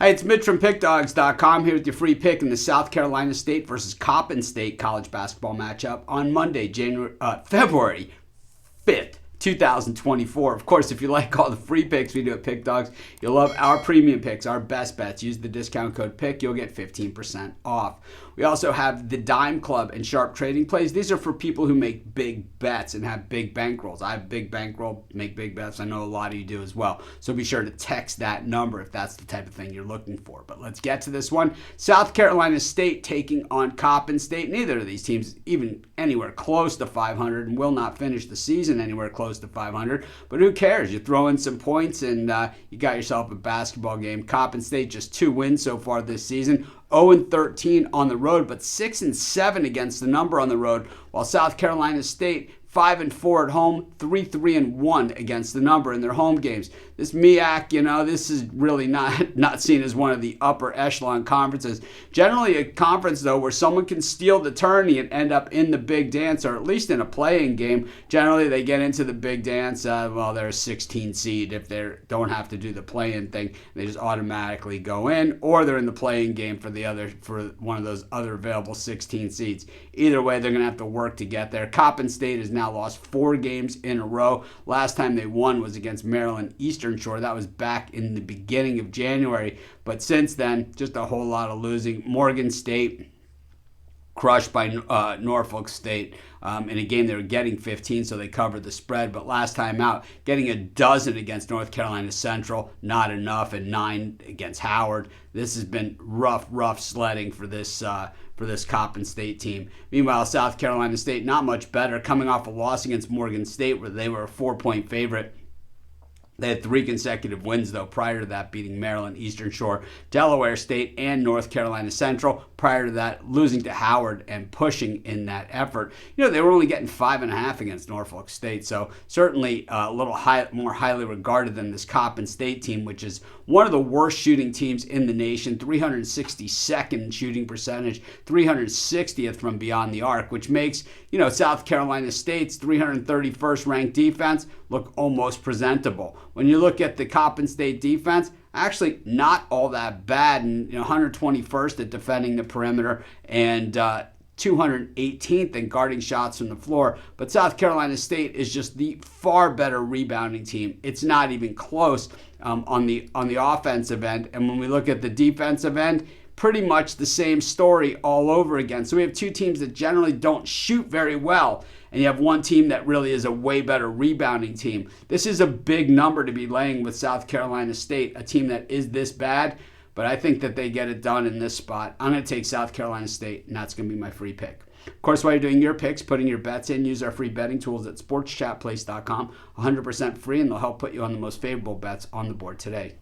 Hey, it's Mitch from Pickdawgz.com here with your free pick in the South Carolina State versus Coppin State college basketball matchup on Monday, February 5th. 2024. Of course, if you like all the free picks we do at Pick Dawgz, you'll love our premium picks, our best bets. Use the discount code PICK, you'll get 15% off. We also have the Dime Club and Sharp Trading Plays. These are for people who make big bets and have big bankrolls. I have big bankroll, make big bets. I know a lot of you do as well. So be sure to text that number if that's the type of thing you're looking for. But let's get to this one. South Carolina State taking on Coppin State. Neither of these teams even anywhere close to 500 and will not finish the season anywhere close to 500, but who cares? You throw in some points and you got yourself a basketball game. Coppin State just 2 wins so far this season, 0-13 on the road, but 6-7 against the number on the road, while South Carolina State 5-4 at home, 3-1 against the number in their home games. This MEAC, this is really not seen as one of the upper echelon conferences. Generally a conference, though, where someone can steal the tourney and end up in the big dance, or at least in a playing game. Generally, they get into the big dance, they're a 16 seed. If they don't have to do the play-in thing, they just automatically go in, or they're in the playing game for one of those other available 16 seeds. Either way, they're going to have to work to get there. Coppin State has now lost 4 games in a row. Last time they won was against Maryland Eastern Shore. That was back in the beginning of January. But since then, just a whole lot of losing. Morgan State crushed by Norfolk State in a game they were getting 15, so they covered the spread. But last time out, getting a dozen against North Carolina Central, not enough, and 9 against Howard. This has been rough sledding for this Coppin State team. Meanwhile, South Carolina State, not much better, coming off a loss against Morgan State where they were a 4-point favorite. They had 3 consecutive wins, though, prior to that, beating Maryland Eastern Shore, Delaware State, and North Carolina Central. Prior to that, losing to Howard and pushing in that effort. They were only getting 5.5 against Norfolk State, so certainly a little more highly regarded than this Coppin State team, which is one of the worst shooting teams in the nation, 362nd shooting percentage, 360th from beyond the arc, which makes, South Carolina State's 331st ranked defense look almost presentable. When you look at the Coppin State defense, actually not all that bad, and 121st at defending the perimeter and 218th in guarding shots from the floor. But South Carolina State is just the far better rebounding team. It's not even close on the offensive end. And when we look at the defensive end, pretty much the same story all over again. So we have 2 teams that generally don't shoot very well, and you have one team that really is a way better rebounding team. This is a big number to be laying with South Carolina State, a team that is this bad, but I think that they get it done in this spot. I'm going to take South Carolina State, and that's going to be my free pick. Of course, while you're doing your picks, putting your bets in, use our free betting tools at sportschatplace.com, 100% free, and they'll help put you on the most favorable bets on the board today.